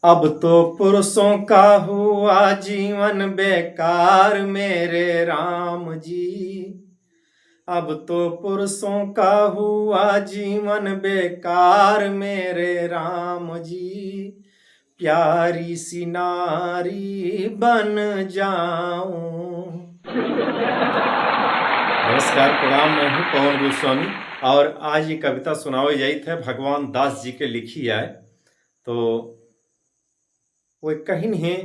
अब तो पुरुषों का हुआ जीवन बेकार मेरे राम जी। अब तो पुरुषों का हुआ जीवन बेकार मेरे राम जी। प्यारी सी नारी बन जाऊं। नमस्कार प्रणाम, मैं हूँ पवन गोस्वामी और आज ये कविता सुनाई जाई थे भगवान दास जी के लिखी है। तो वो कहीं है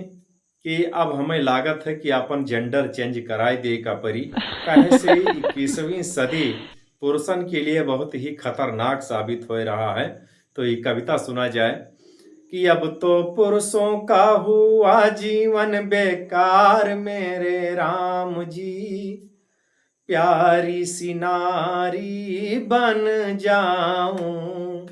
कि अब हमें लागत है कि अपन जेंडर चेंज कराए दे का परी। काहे से 21वीं सदी पुरुषन के लिए बहुत ही खतरनाक साबित हो रहा है। तो ये कविता सुना जाए कि अब तो पुरुषों का हुआ जीवन बेकार मेरे राम जी। प्यारी सी नारी बन जाऊं।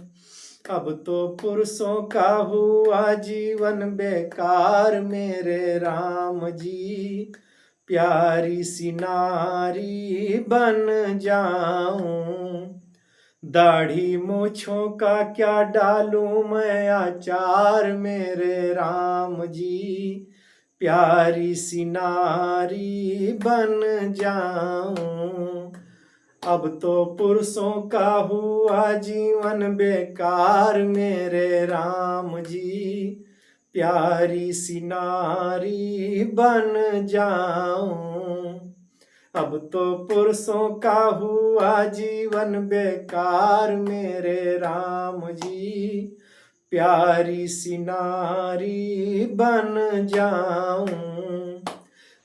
अब तो पुरुषों का हुआ जीवन बेकार मेरे राम जी। प्यारी सी नारी बन जाऊं। दाढ़ी मूछों का क्या डालूं मैं आचार मेरे राम जी। प्यारी सी नारी बन जाऊं। अब तो पुरुषों का हुआ जीवन बेकार मेरे राम जी। प्यारी सी नारी बन जाऊं। अब तो पुरुषों का हुआ जीवन बेकार मेरे राम जी। प्यारी सी नारी बन जाऊं।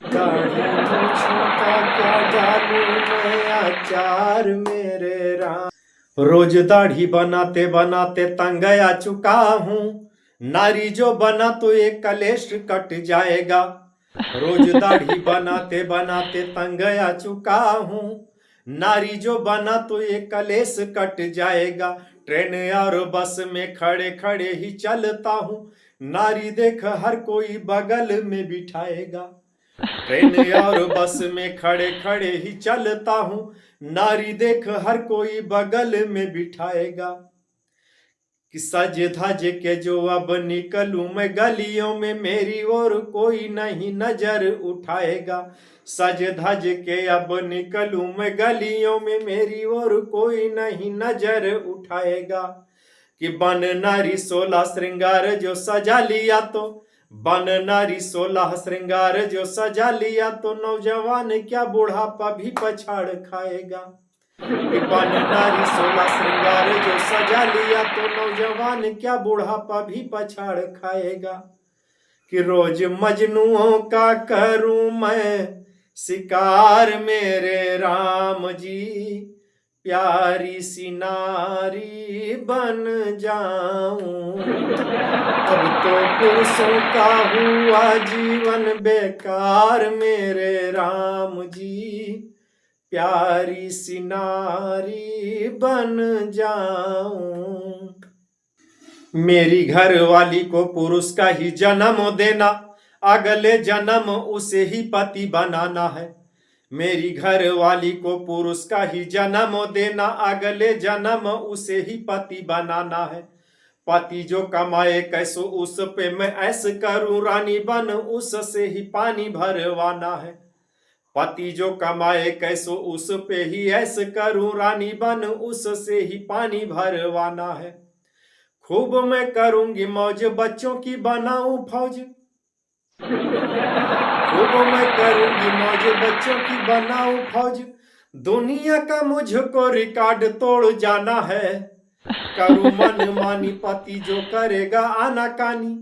दाढ़ी मूछों का क्या डालूं मैं आचार मेरे राम। रोज दाढ़ी बनाते बनाते तंग आ चुका हूँ। नारी जो बना तो एक कलेश कट जाएगा। रोज दाढ़ी बनाते बनाते तंग आ चुका हूँ। नारी जो बना तो एक कलेश कट जाएगा। ट्रेन और बस में खड़े खड़े ही चलता हूँ। नारी देख हर कोई बगल में बिठाएगा। ट्रेन और बस में खड़े खड़े ही चलता हूँ। नारी देख हर कोई बगल में बिठाएगा। कि सज धज के जो अब निकलूं मैं गलियों में मेरी ओर कोई नहीं नजर उठाएगा। सज धज के अब निकलूं मैं गलियों में मेरी ओर कोई नहीं नजर उठाएगा। कि बन नारी 16 श्रृंगार जो सजा लिया तो बन नारी 16 श्रृंगार जो सजा लिया तो नौजवान क्या बुढ़ापा भी पछाड़ खाएगा। कि बन नारी 16 श्रृंगार जो सजा लिया तो नौजवान क्या बुढ़ापा भी पछाड़ खाएगा। कि रोज मजनुओं का करूं मैं शिकार मेरे राम जी। प्यारी सी नारी बन जाऊं। अब तो पुरुषों का हुआ जीवन बेकार मेरे राम जी। प्यारी सी नारी बन जाऊं। मेरी घर वाली को पुरुष का ही जन्म देना, अगले जन्म उसे ही पति बनाना है। मेरी घर वाली को पुरुष का ही जन्म देना, अगले जन्म उसे ही पति बनाना है। पति जो कमाए कैसो उस पे मैं ऐस करूं, रानी बन उससे ही पानी भरवाना है। पति जो कमाए कैसो उस पे ही ऐस करूं, रानी बन उससे ही पानी भरवाना है। खूब मैं करूंगी मौज बच्चों की बनाऊं फौज। खूब मैं करूंगी मौज बच्चों की बनाऊं फौज। दुनिया का मुझको रिकॉर्ड तोड़ जाना है। करूं मन मानी पति जो करेगा आनाकानी।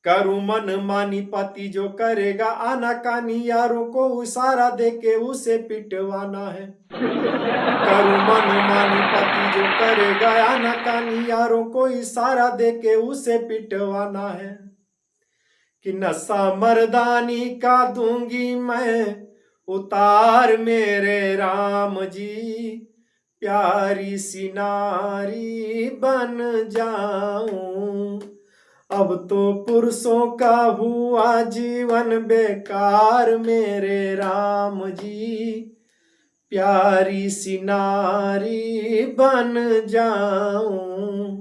करूं मन मानी पति जो करेगा आनाकानी, यारों को इशारा देके उसे पिटवाना है। करूं मन मानी पति जो करेगा आनाकानी, यारों को इशारा देके उसे पिटवाना है। कि नशा मर्दानी का दूंगी मैं उतार मेरे राम जी। प्यारी सी नारी बन जाऊं। अब तो पुरुषों का हुआ जीवन बेकार मेरे राम जी। प्यारी सी नारी बन जाऊं।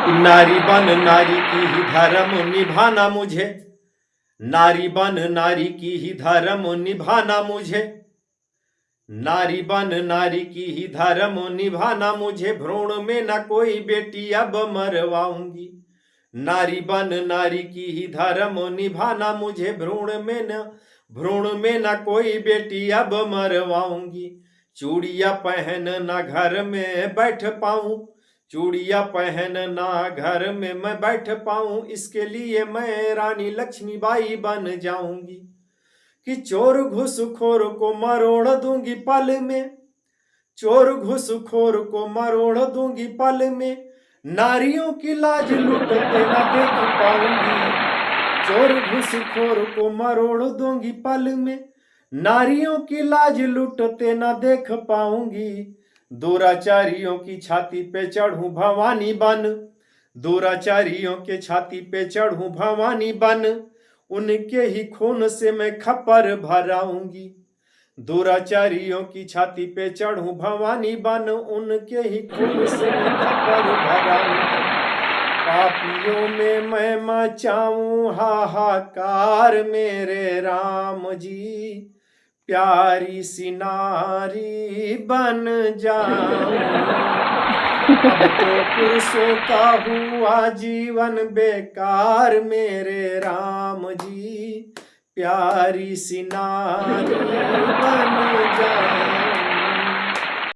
नारी बन नारी की ही धर्म निभाना मुझे, नारी बन नारी की ही धर्म निभाना मुझे, नारी बन नारी की ही धर्म निभाना मुझे, भ्रूण में न कोई बेटी अब मरवाऊंगी। नारी बन नारी की ही धर्म निभाना मुझे, भ्रूण में न कोई बेटी अब मरवाऊंगी। चूड़िया पहन ना घर में बैठ पाऊं, चूड़िया पहन ना घर में मैं बैठ पाऊं, इसके लिए मैं रानी लक्ष्मीबाई बन जाऊंगी। कि चोर घुसखोर को मरोड़ दूंगी पल में, चोर घुसखोर को मरोड़ दूंगी पल में, नारियों की लाज लुटते न देख पाऊंगी। चोर घुसखोर को मरोड़ दूंगी पल में, नारियों की लाज लुटते न देख पाऊंगी। दुराचारियों की छाती पे चढ़ूं भवानी बन, दुराचारियों के छाती पे चढ़ूं भवानी बन, उनके ही खून से मैं खपर भराऊंगी। दुराचारियों की छाती पे चढ़ूं भवानी बन, उनके ही खून से मैं खपर भराऊंगी। पापियों में मैं मचाऊं हाहाकार मेरे राम जी, प्यारी सी नारी बन जाऊं। अब तो पुरुषों का हुआ जीवन बेकार मेरे राम जी, प्यारी सी नारी बन जाऊं।